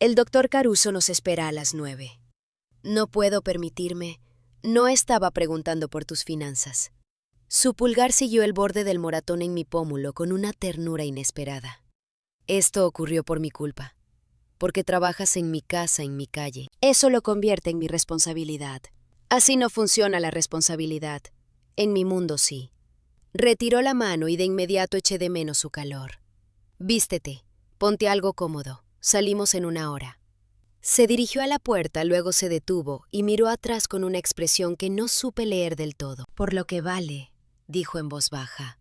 El doctor Caruso nos espera a las 9. No puedo permitirme. No estaba preguntando por tus finanzas. Su pulgar siguió el borde del moratón en mi pómulo con una ternura inesperada. Esto ocurrió por mi culpa. Porque trabajas en mi casa, en mi calle. Eso lo convierte en mi responsabilidad. Así no funciona la responsabilidad. En mi mundo sí. Retiró la mano y de inmediato eché de menos su calor. Vístete, ponte algo cómodo. Salimos en 1 hora. Se dirigió a la puerta, luego se detuvo y miró atrás con una expresión que no supe leer del todo. Por lo que vale, dijo en voz baja.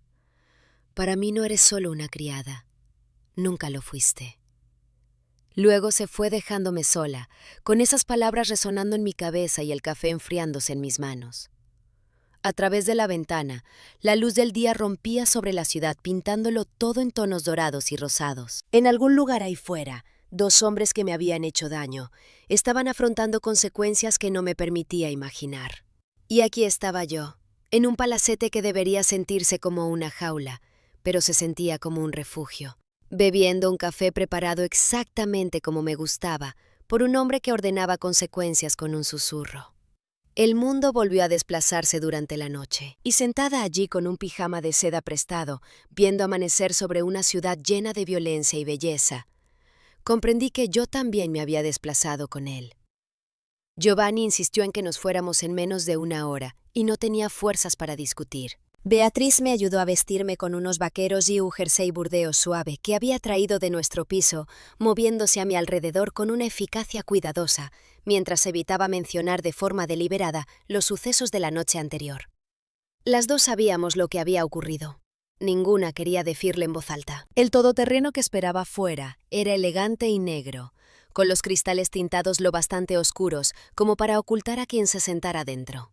Para mí no eres solo una criada. Nunca lo fuiste. Luego se fue dejándome sola, con esas palabras resonando en mi cabeza y el café enfriándose en mis manos. A través de la ventana, la luz del día rompía sobre la ciudad pintándolo todo en tonos dorados y rosados. En algún lugar ahí fuera, 2 hombres que me habían hecho daño estaban afrontando consecuencias que no me permitía imaginar. Y aquí estaba yo, en un palacete que debería sentirse como una jaula, pero se sentía como un refugio, bebiendo un café preparado exactamente como me gustaba por un hombre que ordenaba consecuencias con un susurro. El mundo volvió a desplazarse durante la noche, y sentada allí con un pijama de seda prestado, viendo amanecer sobre una ciudad llena de violencia y belleza, comprendí que yo también me había desplazado con él. Giovanni insistió en que nos fuéramos en menos de 1 hora, y no tenía fuerzas para discutir. Beatriz me ayudó a vestirme con unos vaqueros y un jersey burdeo suave que había traído de nuestro piso, moviéndose a mi alrededor con una eficacia cuidadosa, mientras evitaba mencionar de forma deliberada los sucesos de la noche anterior. Las dos sabíamos lo que había ocurrido. Ninguna quería decirle en voz alta. El todoterreno que esperaba fuera era elegante y negro, con los cristales tintados lo bastante oscuros como para ocultar a quien se sentara dentro.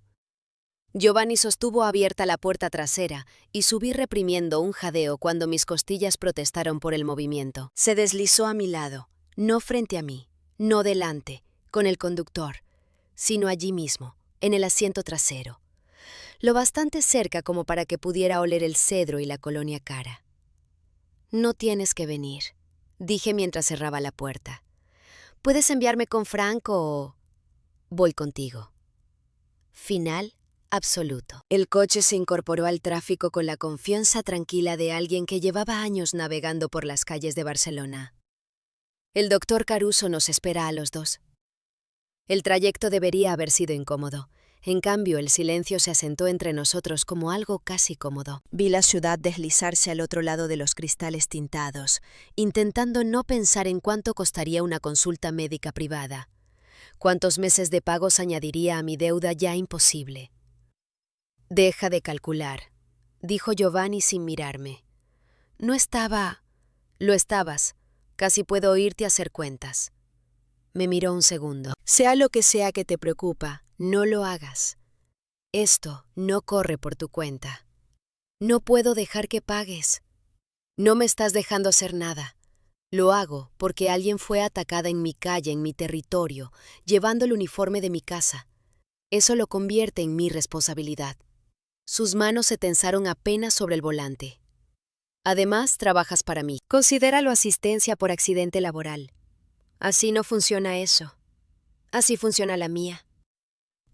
Giovanni sostuvo abierta la puerta trasera y subí reprimiendo un jadeo cuando mis costillas protestaron por el movimiento. Se deslizó a mi lado, no frente a mí, no delante, con el conductor, sino allí mismo, en el asiento trasero, lo bastante cerca como para que pudiera oler el cedro y la colonia cara. No tienes que venir, dije mientras cerraba la puerta. Puedes enviarme con Frank o... voy contigo. Final absoluto. El coche se incorporó al tráfico con la confianza tranquila de alguien que llevaba años navegando por las calles de Barcelona. El doctor Caruso nos espera a los dos. El trayecto debería haber sido incómodo. En cambio, el silencio se asentó entre nosotros como algo casi cómodo. Vi la ciudad deslizarse al otro lado de los cristales tintados, intentando no pensar en cuánto costaría una consulta médica privada. Cuántos meses de pagos añadiría a mi deuda ya imposible. Deja de calcular, dijo Giovanni sin mirarme. No estaba... Lo estabas. Casi puedo oírte hacer cuentas. Me miró un segundo. Sea lo que sea que te preocupa, no lo hagas. Esto no corre por tu cuenta. No puedo dejar que pagues. No me estás dejando hacer nada. Lo hago porque alguien fue atacada en mi calle, en mi territorio, llevando el uniforme de mi casa. Eso lo convierte en mi responsabilidad. Sus manos se tensaron apenas sobre el volante. Además, trabajas para mí. Considéralo asistencia por accidente laboral. Así no funciona eso. Así funciona la mía.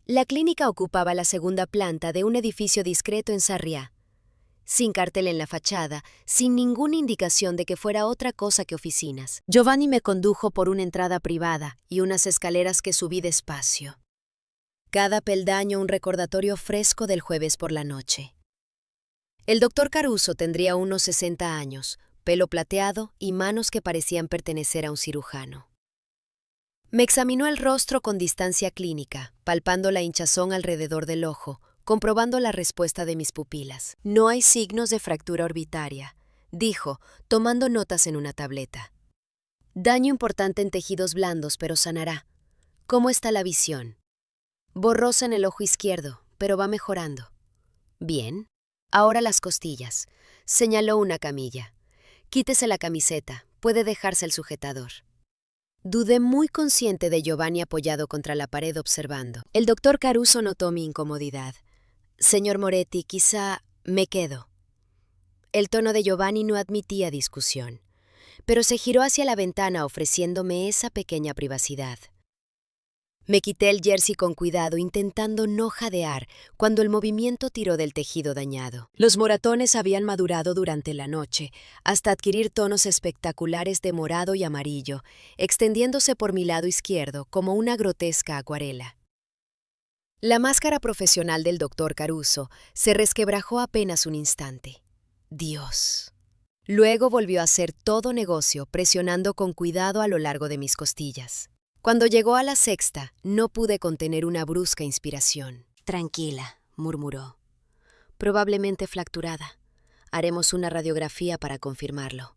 La clínica ocupaba la 2ª planta de un edificio discreto en Sarriá, sin cartel en la fachada, sin ninguna indicación de que fuera otra cosa que oficinas. Giovanni me condujo por una entrada privada y unas escaleras que subí despacio. Cada peldaño un recordatorio fresco del jueves por la noche. El doctor Caruso tendría unos 60 años, pelo plateado y manos que parecían pertenecer a un cirujano. Me examinó el rostro con distancia clínica, palpando la hinchazón alrededor del ojo, comprobando la respuesta de mis pupilas. No hay signos de fractura orbitaria, dijo, tomando notas en una tableta. Daño importante en tejidos blandos, pero sanará. ¿Cómo está la visión? Borrosa en el ojo izquierdo, pero va mejorando. Bien. Ahora las costillas. Señaló una camilla. Quítese la camiseta, puede dejarse el sujetador. Dudé muy consciente de Giovanni apoyado contra la pared observando. El doctor Caruso notó mi incomodidad. Señor Moretti, quizá me quedo. El tono de Giovanni no admitía discusión. pero se giró hacia la ventana ofreciéndome esa pequeña privacidad. Me quité el jersey con cuidado, intentando no jadear, cuando el movimiento tiró del tejido dañado. Los moratones habían madurado durante la noche, hasta adquirir tonos espectaculares de morado y amarillo, extendiéndose por mi lado izquierdo como una grotesca acuarela. La máscara profesional del doctor Caruso se resquebrajó apenas un instante. Dios. Luego volvió a hacer todo negocio, presionando con cuidado a lo largo de mis costillas. Cuando llegó a la sexta, no pude contener una brusca inspiración. «Tranquila», murmuró. «Probablemente fracturada. Haremos una radiografía para confirmarlo».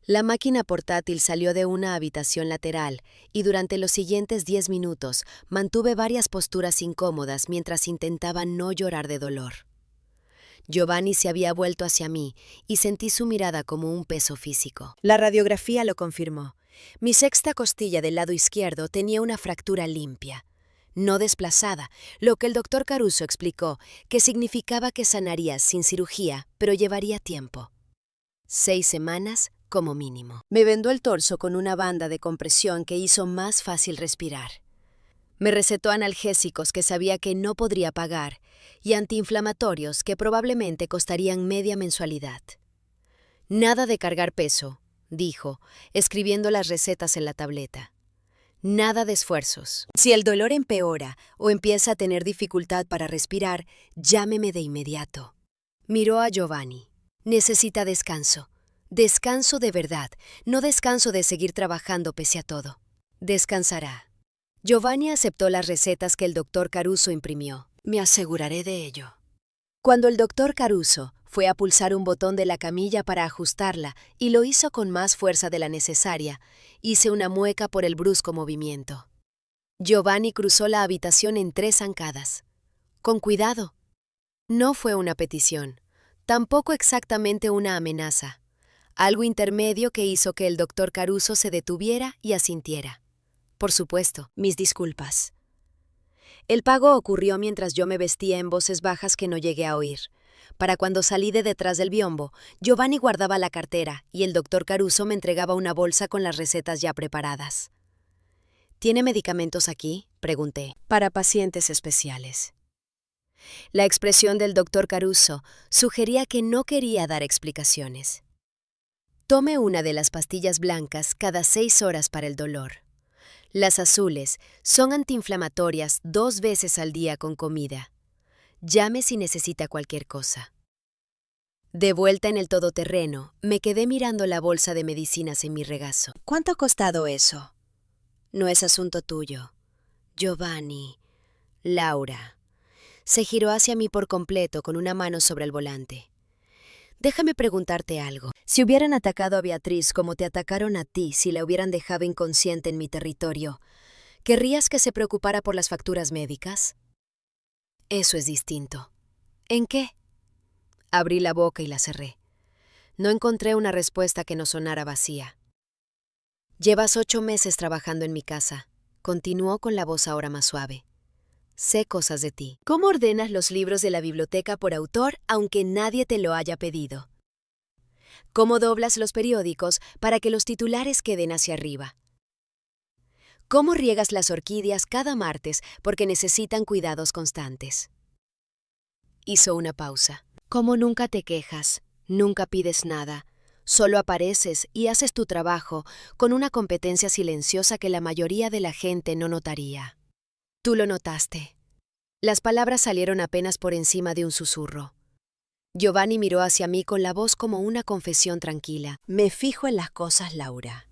La máquina portátil salió de una habitación lateral y durante los siguientes 10 minutos mantuve varias posturas incómodas mientras intentaba no llorar de dolor. Giovanni se había vuelto hacia mí y sentí su mirada como un peso físico. La radiografía lo confirmó. Mi sexta costilla del lado izquierdo tenía una fractura limpia, no desplazada, lo que el doctor Caruso explicó que significaba que sanaría sin cirugía, pero llevaría tiempo. 6 semanas como mínimo. Me vendó el torso con una banda de compresión que hizo más fácil respirar. Me recetó analgésicos que sabía que no podría pagar y antiinflamatorios que probablemente costarían media mensualidad. Nada de cargar peso, dijo, escribiendo las recetas en la tableta. Nada de esfuerzos. Si el dolor empeora o empieza a tener dificultad para respirar, llámeme de inmediato. Miró a Giovanni. Necesita descanso. Descanso de verdad, no descanso de seguir trabajando pese a todo. Descansará. Giovanni aceptó las recetas que el doctor Caruso imprimió. Me aseguraré de ello. Cuando el doctor Caruso fue a pulsar un botón de la camilla para ajustarla y lo hizo con más fuerza de la necesaria, hice una mueca por el brusco movimiento. Giovanni cruzó la habitación en 3 zancadas. Con cuidado. No fue una petición, tampoco exactamente una amenaza. Algo intermedio que hizo que el doctor Caruso se detuviera y asintiera. Por supuesto, mis disculpas. El pago ocurrió mientras yo me vestía en voces bajas que no llegué a oír. Para cuando salí de detrás del biombo, Giovanni guardaba la cartera y el doctor Caruso me entregaba una bolsa con las recetas ya preparadas. ¿Tiene medicamentos aquí?, pregunté. Para pacientes especiales. La expresión del doctor Caruso sugería que no quería dar explicaciones. Tome una de las pastillas blancas cada 6 horas para el dolor. Las azules son antiinflamatorias 2 veces al día con comida. Llame si necesita cualquier cosa. De vuelta en el todoterreno, me quedé mirando la bolsa de medicinas en mi regazo. ¿Cuánto ha costado eso? No es asunto tuyo. Giovanni. Laura. Se giró hacia mí por completo con una mano sobre el volante. Déjame preguntarte algo. Si hubieran atacado a Beatriz como te atacaron a ti si la hubieran dejado inconsciente en mi territorio, ¿querrías que se preocupara por las facturas médicas? Eso es distinto. ¿En qué? Abrí la boca y la cerré. No encontré una respuesta que no sonara vacía. Llevas 8 meses trabajando en mi casa, continuó con la voz ahora más suave. Sé cosas de ti. ¿Cómo ordenas los libros de la biblioteca por autor aunque nadie te lo haya pedido? ¿Cómo doblas los periódicos para que los titulares queden hacia arriba? ¿Cómo riegas las orquídeas cada martes porque necesitan cuidados constantes? Hizo una pausa. ¿Cómo nunca te quejas, nunca pides nada, solo apareces y haces tu trabajo con una competencia silenciosa que la mayoría de la gente no notaría? Tú lo notaste. Las palabras salieron apenas por encima de un susurro. Giovanni miró hacia mí con la voz como una confesión tranquila. Me fijo en las cosas, Laura.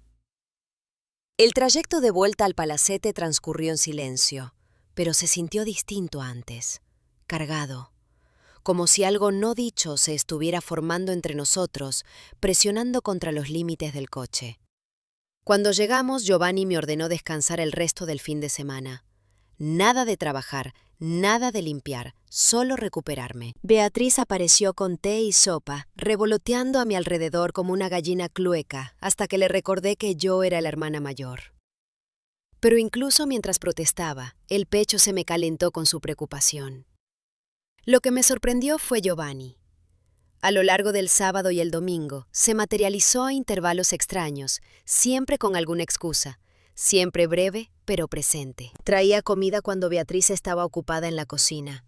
El trayecto de vuelta al palacete transcurrió en silencio, pero se sintió distinto antes, cargado, como si algo no dicho se estuviera formando entre nosotros, presionando contra los límites del coche. Cuando llegamos, Giovanni me ordenó descansar el resto del fin de semana. Nada de trabajar, nada de limpiar, solo recuperarme. Beatriz apareció con té y sopa, revoloteando a mi alrededor como una gallina clueca, hasta que le recordé que yo era la hermana mayor. Pero incluso mientras protestaba, el pecho se me calentó con su preocupación. Lo que me sorprendió fue Giovanni. A lo largo del sábado y el domingo, se materializó a intervalos extraños, siempre con alguna excusa, siempre breve, pero presente. Traía comida cuando Beatriz estaba ocupada en la cocina.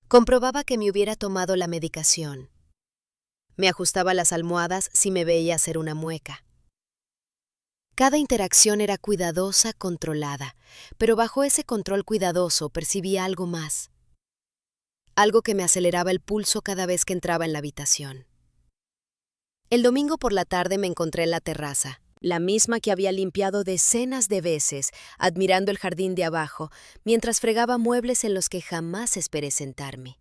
Comprobaba que me hubiera tomado la medicación. Me ajustaba las almohadas si me veía hacer una mueca. Cada interacción era cuidadosa, controlada, pero bajo ese control cuidadoso percibía algo más. Algo que me aceleraba el pulso cada vez que entraba en la habitación. El domingo por la tarde me encontré en la terraza, la misma que había limpiado decenas de veces, admirando el jardín de abajo, mientras fregaba muebles en los que jamás esperé sentarme.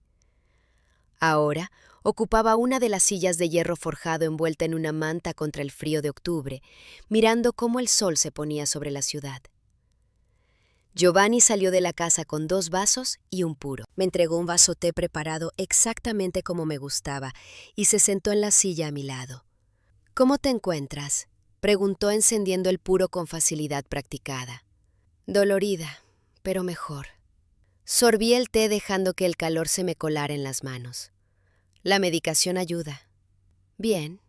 Ahora ocupaba una de las sillas de hierro forjado envuelta en una manta contra el frío de octubre, mirando cómo el sol se ponía sobre la ciudad. Giovanni salió de la casa con 2 vasos y un puro. Me entregó un vaso té preparado exactamente como me gustaba y se sentó en la silla a mi lado. «¿Cómo te encuentras?», preguntó encendiendo el puro con facilidad practicada. «Dolorida, pero mejor». Sorbí el té dejando que el calor se me colara en las manos. «La medicación ayuda». «Bien».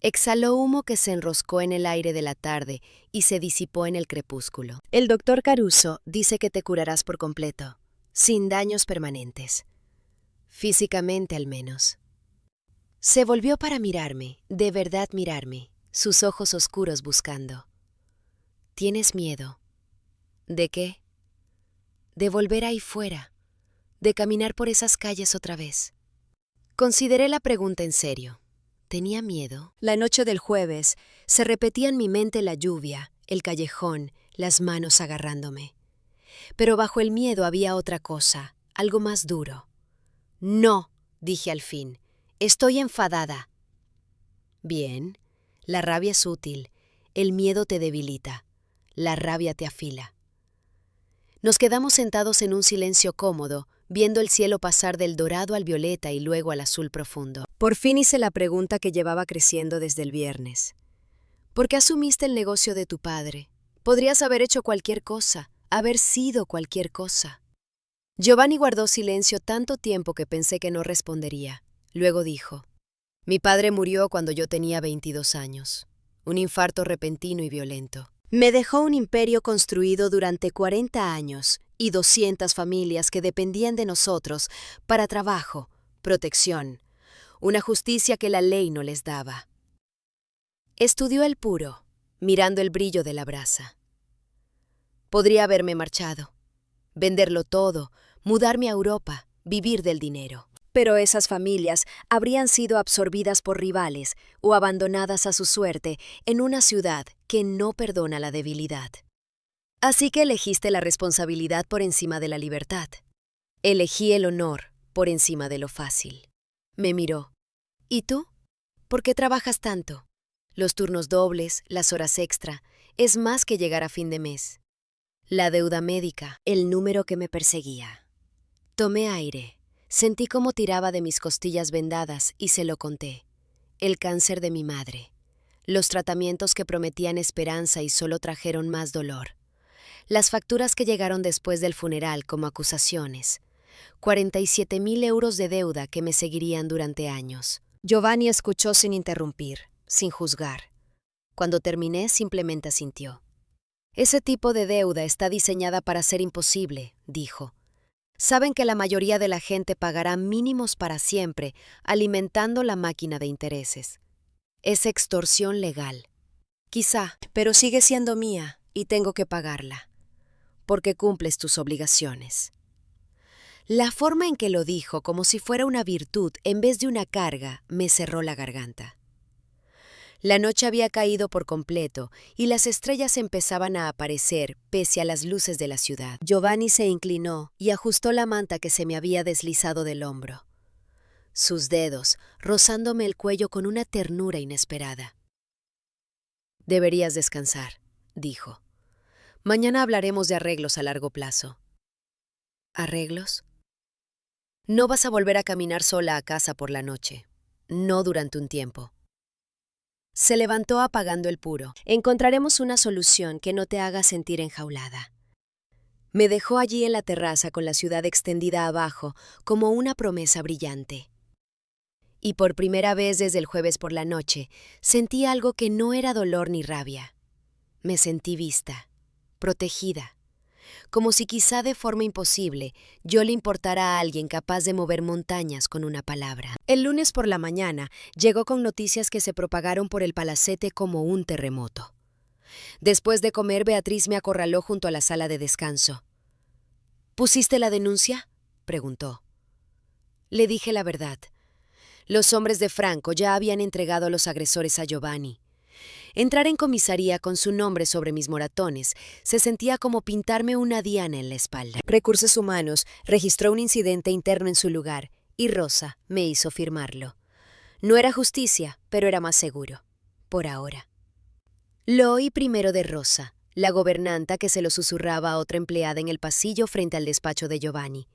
Exhaló humo que se enroscó en el aire de la tarde y se disipó en el crepúsculo. «El doctor Caruso dice que te curarás por completo, sin daños permanentes. Físicamente al menos». Se volvió para mirarme, de verdad mirarme, sus ojos oscuros buscando. «¿Tienes miedo?» «¿De qué?» «De volver ahí fuera, de caminar por esas calles otra vez». Consideré la pregunta en serio. ¿Tenía miedo? La noche del jueves se repetía en mi mente la lluvia, el callejón, las manos agarrándome. Pero bajo el miedo había otra cosa, algo más duro. «No», dije al fin, «estoy enfadada». «Bien, la rabia es útil, el miedo te debilita, la rabia te afila». Nos quedamos sentados en un silencio cómodo, viendo el cielo pasar del dorado al violeta y luego al azul profundo. Por fin hice la pregunta que llevaba creciendo desde el viernes. ¿Por qué asumiste el negocio de tu padre? Podrías haber hecho cualquier cosa, haber sido cualquier cosa. Giovanni guardó silencio tanto tiempo que pensé que no respondería. Luego dijo: «Mi padre murió cuando yo tenía 22 años. Un infarto repentino y violento. Me dejó un imperio construido durante 40 años y 200 familias que dependían de nosotros para trabajo, protección, una justicia que la ley no les daba». Estudió el puro, mirando el brillo de la brasa. Podría haberme marchado, venderlo todo, mudarme a Europa, vivir del dinero. Pero esas familias habrían sido absorbidas por rivales o abandonadas a su suerte en una ciudad que no perdona la debilidad. Así que elegiste la responsabilidad por encima de la libertad. Elegí el honor por encima de lo fácil. Me miró. ¿Y tú? ¿Por qué trabajas tanto? Los turnos dobles, las horas extra, es más que llegar a fin de mes. La deuda médica, el número que me perseguía. Tomé aire. Sentí cómo tiraba de mis costillas vendadas y se lo conté. El cáncer de mi madre. Los tratamientos que prometían esperanza y solo trajeron más dolor. Las facturas que llegaron después del funeral como acusaciones. 47.000 euros de deuda que me seguirían durante años. Giovanni escuchó sin interrumpir, sin juzgar. Cuando terminé, simplemente asintió. «Ese tipo de deuda está diseñada para ser imposible», dijo. «Saben que la mayoría de la gente pagará mínimos para siempre, alimentando la máquina de intereses. Es extorsión legal. Quizá, pero sigue siendo mía y tengo que pagarla, porque cumples tus obligaciones». La forma en que lo dijo, como si fuera una virtud en vez de una carga, me cerró la garganta. La noche había caído por completo y las estrellas empezaban a aparecer pese a las luces de la ciudad. Giovanni se inclinó y ajustó la manta que se me había deslizado del hombro. Sus dedos rozándome el cuello con una ternura inesperada. «Deberías descansar», dijo. «Mañana hablaremos de arreglos a largo plazo». ¿Arreglos? No vas a volver a caminar sola a casa por la noche. No durante un tiempo. Se levantó apagando el puro. Encontraremos una solución que no te haga sentir enjaulada. Me dejó allí en la terraza con la ciudad extendida abajo como una promesa brillante. Y por primera vez desde el jueves por la noche, sentí algo que no era dolor ni rabia. Me sentí vista, protegida, como si quizá de forma imposible yo le importara a alguien capaz de mover montañas con una palabra. El lunes por la mañana llegó con noticias que se propagaron por el palacete como un terremoto. Después de comer, Beatriz me acorraló junto a la sala de descanso. ¿Pusiste la denuncia?, preguntó. Le dije la verdad. Los hombres de Franco ya habían entregado a los agresores a Giovanni. Entrar en comisaría con su nombre sobre mis moratones se sentía como pintarme una diana en la espalda. Recursos Humanos registró un incidente interno en su lugar y Rosa me hizo firmarlo. No era justicia, pero era más seguro. Por ahora. Lo oí primero de Rosa, la gobernanta que se lo susurraba a otra empleada en el pasillo frente al despacho de Giovanni.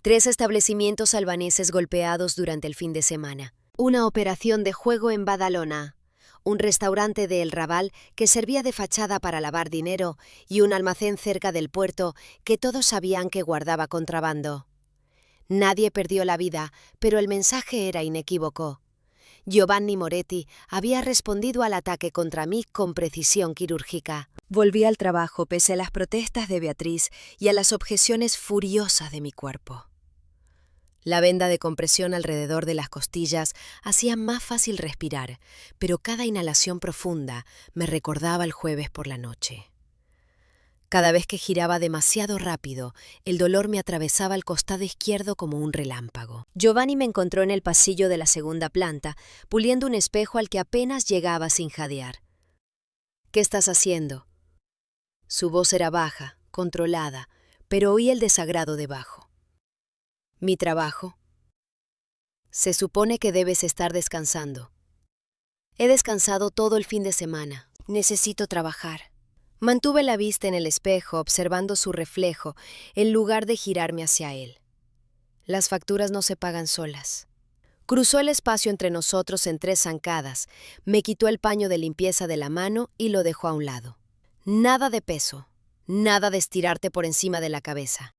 3 establecimientos albaneses golpeados durante el fin de semana. Una operación de juego en Badalona. Un restaurante de El Raval que servía de fachada para lavar dinero y un almacén cerca del puerto que todos sabían que guardaba contrabando. Nadie perdió la vida, pero el mensaje era inequívoco. Giovanni Moretti había respondido al ataque contra mí con precisión quirúrgica. Volví al trabajo pese a las protestas de Beatriz y a las objeciones furiosas de mi cuerpo. La venda de compresión alrededor de las costillas hacía más fácil respirar, pero cada inhalación profunda me recordaba el jueves por la noche. Cada vez que giraba demasiado rápido, el dolor me atravesaba el costado izquierdo como un relámpago. Giovanni me encontró en el pasillo de la segunda planta, puliendo un espejo al que apenas llegaba sin jadear. ¿Qué estás haciendo? Su voz era baja, controlada, pero oí el desagrado debajo. ¿Mi trabajo? Se supone que debes estar descansando. He descansado todo el fin de semana. Necesito trabajar. Mantuve la vista en el espejo, observando su reflejo, en lugar de girarme hacia él. Las facturas no se pagan solas. Cruzó el espacio entre nosotros en 3 zancadas, me quitó el paño de limpieza de la mano y lo dejó a un lado. Nada de peso, nada de estirarte por encima de la cabeza.